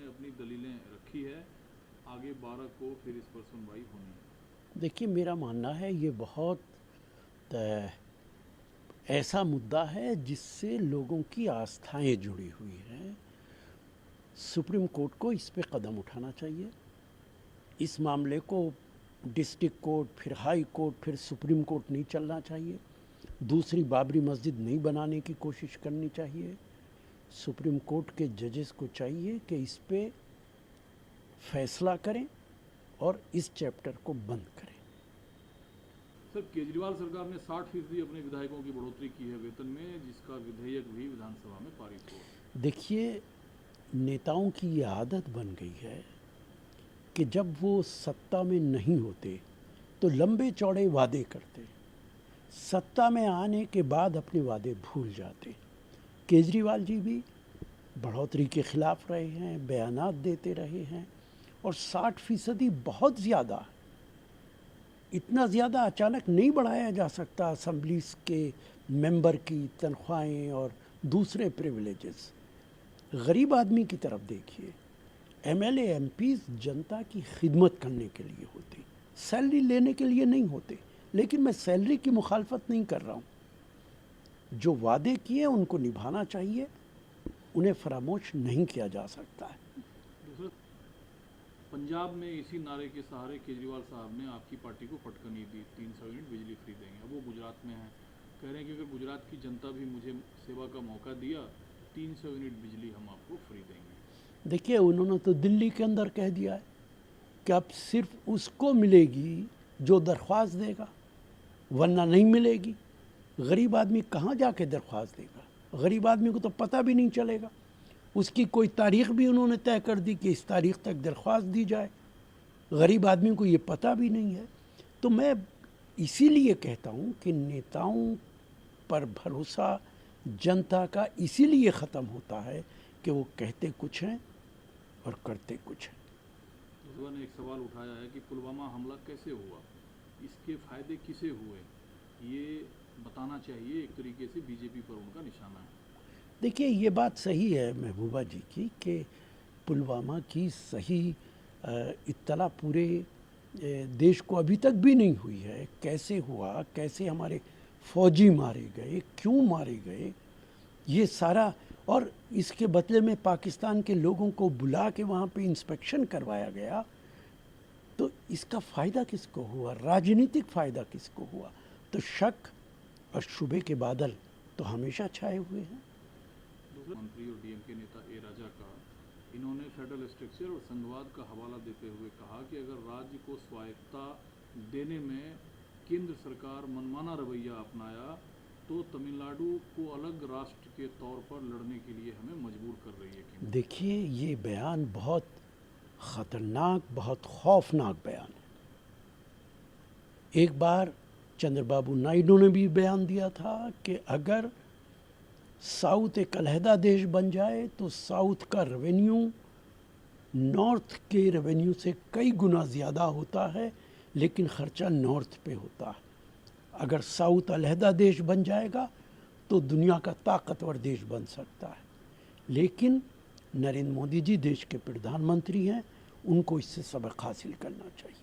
अपनी दलीलें रखी है, आगे 12 को फिर इस पर सुनवाई होनी है। देखिए, मेरा मानना है ये बहुत ऐसा मुद्दा है जिससे लोगों की आस्थाएं जुड़ी हुई हैं। सुप्रीम कोर्ट को इस पे कदम उठाना चाहिए। इस मामले को डिस्ट्रिक्ट कोर्ट, फिर हाई कोर्ट, फिर सुप्रीम कोर्ट नहीं चलना चाहिए। दूसरी बाबरी मस्जिद नहीं बनाने की कोशिश करनी चाहिए। सुप्रीम कोर्ट के जजेस को चाहिए कि इस पे फैसला करें और इस चैप्टर को बंद करें। सर, केजरीवाल सरकार ने 60% अपने विधायकों की बढ़ोतरी की है वेतन में, जिसका विधेयक भी विधानसभा में पारित हुआ। देखिए, नेताओं की ये आदत बन गई है कि जब वो सत्ता में नहीं होते तो लंबे चौड़े वादे करते, सत्ता में आने के बाद अपने वादे भूल जाते। केजरीवाल जी भी बढ़ोतरी के खिलाफ रहे हैं, बयानात देते रहे हैं, और 60% बहुत ज़्यादा है। इतना ज़्यादा अचानक नहीं बढ़ाया जा सकता असेंबलीज के मेंबर की तनख्वाहें और दूसरे प्रिविलेजेस। गरीब आदमी की तरफ देखिए, एमएलए एमपीज जनता की खिदमत करने के लिए होते, सैलरी लेने के लिए नहीं होते। लेकिन मैं सैलरी की मुखालफत नहीं कर रहा हूँ। जो वादे किए उनको निभाना चाहिए, उन्हें फरामोश नहीं किया जा सकता है। दूसरा, पंजाब में इसी नारे के सहारे केजरीवाल साहब ने आपकी पार्टी को फटकनी दी, 300 यूनिट बिजली फ्री देंगे। अब वो गुजरात में है, कह रहे हैं कि अगर गुजरात की जनता भी मुझे सेवा का मौका दिया, 300 यूनिट बिजली हम आपको फ्री देंगे। देखिए, उन्होंने तो दिल्ली के अंदर कह दिया है कि अब सिर्फ उसको मिलेगी जो दरख्वास्त देगा, वरना नहीं मिलेगी। गरीब आदमी कहाँ जाके दरख्वास्त देगा? गरीब आदमी को तो पता भी नहीं चलेगा। उसकी कोई तारीख भी उन्होंने तय कर दी कि इस तारीख तक दरख्वास्त दी जाए। गरीब आदमी को ये पता भी नहीं है। तो मैं इसीलिए कहता हूँ कि नेताओं पर भरोसा जनता का इसीलिए ख़त्म होता है कि वो कहते कुछ हैं और करते कुछ हैं। दूसरा ने एक सवाल उठाया है कि पुलवामा हमला कैसे हुआ, इसके फायदे किसे हुए, ये बताना चाहिए। एक तरीके से बीजेपी पर उनका निशाना है। देखिए, ये बात सही है महबूबा जी की कि पुलवामा की सही इत्तला पूरे देश को अभी तक भी नहीं हुई है। कैसे हुआ, कैसे हमारे फौजी मारे गए, क्यों मारे गए, ये सारा। और इसके बदले में पाकिस्तान के लोगों को बुला के वहाँ पे इंस्पेक्शन करवाया गया। तो इसका फ़ायदा किसको हुआ? राजनीतिक फ़ायदा किसको हुआ? तो शक और शुबे के बादल तो हमेशा छाए हुए हैं। दूसरा, मंत्री और डीएमके नेता ए राजा का, इन्होंने फेडरल स्ट्रक्चर और संघवाद का हवाला देते हुए कहा कि अगर राज्य को स्वायत्तता देने में केंद्र सरकार मनमाना रवैया अपनाया तो तमिलनाडु को अलग राष्ट्र के तौर पर लड़ने के लिए हमें मजबूर कर रही है। देखिए, ये बयान बहुत ख़तरनाक, बहुत खौफनाक बयान है। एक बार चंद्रबाबू नायडू ने भी बयान दिया था कि अगर साउथ एक अलहदा देश बन जाए तो साउथ का रेवेन्यू नॉर्थ के रेवेन्यू से कई गुना ज़्यादा होता है, लेकिन ख़र्चा नॉर्थ पे होता है। अगर साउथ अलहदा देश बन जाएगा तो दुनिया का ताकतवर देश बन सकता है। लेकिन नरेंद्र मोदी जी देश के प्रधानमंत्री हैं, उनको इससे सबक हासिल करना चाहिए।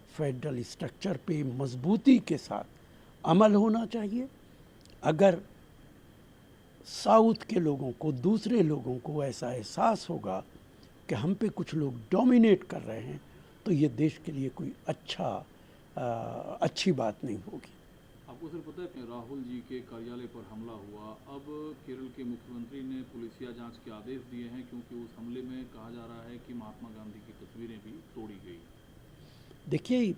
फेडरल स्ट्रक्चर पे मजबूती के साथ अमल होना चाहिए। अगर साउथ के लोगों को, दूसरे लोगों को ऐसा एहसास होगा कि हम पे कुछ लोग डोमिनेट कर रहे हैं, तो ये देश के लिए कोई अच्छी बात नहीं होगी। आपको सर पता है कि राहुल जी के कार्यालय पर हमला हुआ, अब केरल के मुख्यमंत्री ने पुलिसिया जांच के आदेश दिए हैं, क्योंकि उस हमले में कहा जा रहा है कि महात्मा गांधी की तस्वीरें भी तोड़ी गई। देखिए,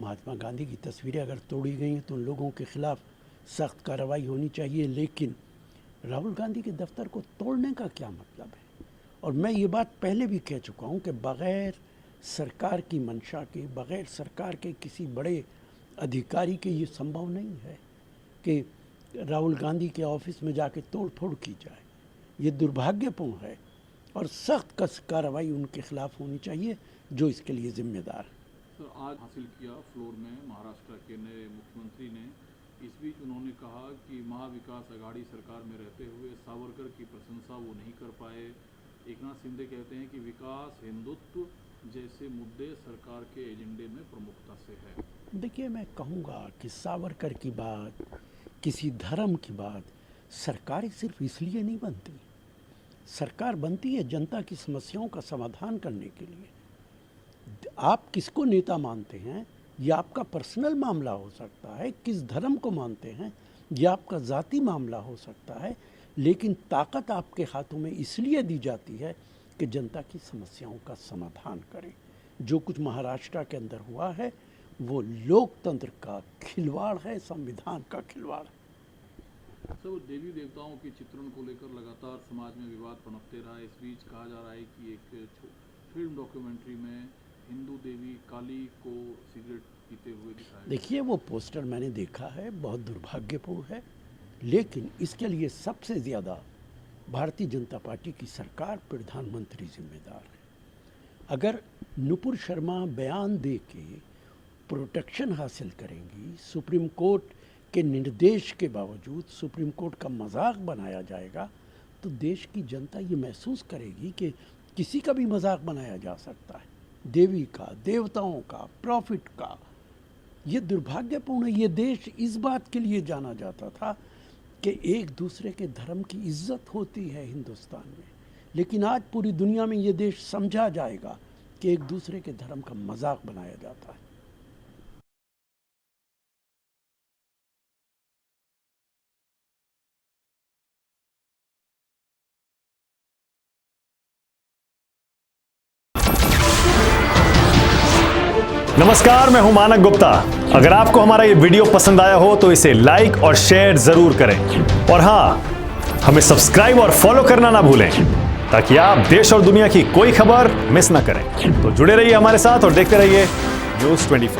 महात्मा गांधी की तस्वीरें अगर तोड़ी गई हैं तो उन लोगों के खिलाफ सख्त कार्रवाई होनी चाहिए। लेकिन राहुल गांधी के दफ्तर को तोड़ने का क्या मतलब है? और मैं ये बात पहले भी कह चुका हूँ कि बग़ैर सरकार की मंशा के, बग़ैर सरकार के किसी बड़े अधिकारी के ये संभव नहीं है कि राहुल गांधी के ऑफिस में जाके तोड़ फोड़ की जाए। ये दुर्भाग्यपूर्ण है और सख्त कार्रवाई उनके खिलाफ होनी चाहिए जो इसके लिए जिम्मेदार है। सर, आज हासिल किया फ्लोर में महाराष्ट्र के नए मुख्यमंत्री ने। इस बीच उन्होंने कहा कि महाविकास अघाड़ी सरकार में रहते हुए सावरकर की प्रशंसा वो नहीं कर पाए, एकनाथ शिंदे कहते हैं कि विकास, हिंदुत्व जैसे मुद्दे सरकार के एजेंडे में प्रमुखता से है। देखिए, मैं कहूँगा कि सावरकर की बात, किसी धर्म की बात, सरकारें सिर्फ इसलिए नहीं बनती। सरकार बनती है जनता की समस्याओं का समाधान करने के लिए। आप किसको नेता मानते हैं ये आपका पर्सनल मामला हो सकता है, किस धर्म को मानते हैं ये आपका ज़ाती मामला हो सकता है, लेकिन ताकत आपके हाथों में इसलिए दी जाती है कि जनता की समस्याओं का समाधान करें। जो कुछ महाराष्ट्र के अंदर हुआ है वो लोकतंत्र का खिलवाड़ है, संविधान का खिलवाड़ है। सर, देवी देवताओं के चित्रण को लेकर लगातार समाज में विवाद पनपते रहा। इस बीच कहा जा रहा है कि एक फिल्म डॉक्यूमेंट्री में हिंदू देवी काली को सिगरेट पीते हुए दिखाया। देखिए, वो पोस्टर मैंने देखा है, बहुत दुर्भाग्यपूर्ण है, लेकिन इसके लिए सबसे ज़्यादा भारतीय जनता पार्टी की सरकार, प्रधानमंत्री जिम्मेदार है। अगर नुपुर शर्मा बयान दे के प्रोटेक्शन हासिल करेंगी, सुप्रीम कोर्ट के निर्देश के बावजूद सुप्रीम कोर्ट का मजाक बनाया जाएगा, तो देश की जनता ये महसूस करेगी कि किसी का भी मजाक बनाया जा सकता है, देवी का, देवताओं का, प्रॉफिट का। ये दुर्भाग्यपूर्ण है। ये देश इस बात के लिए जाना जाता था कि एक दूसरे के धर्म की इज्जत होती है हिंदुस्तान में, लेकिन आज पूरी दुनिया में ये देश समझा जाएगा कि एक दूसरे के धर्म का मजाक बनाया जाता है। नमस्कार, मैं हूं मानक गुप्ता। अगर आपको हमारा ये वीडियो पसंद आया हो तो इसे लाइक और शेयर जरूर करें, और हां, हमें सब्सक्राइब और फॉलो करना ना भूलें ताकि आप देश और दुनिया की कोई खबर मिस ना करें। तो जुड़े रहिए हमारे साथ और देखते रहिए न्यूज़ 24।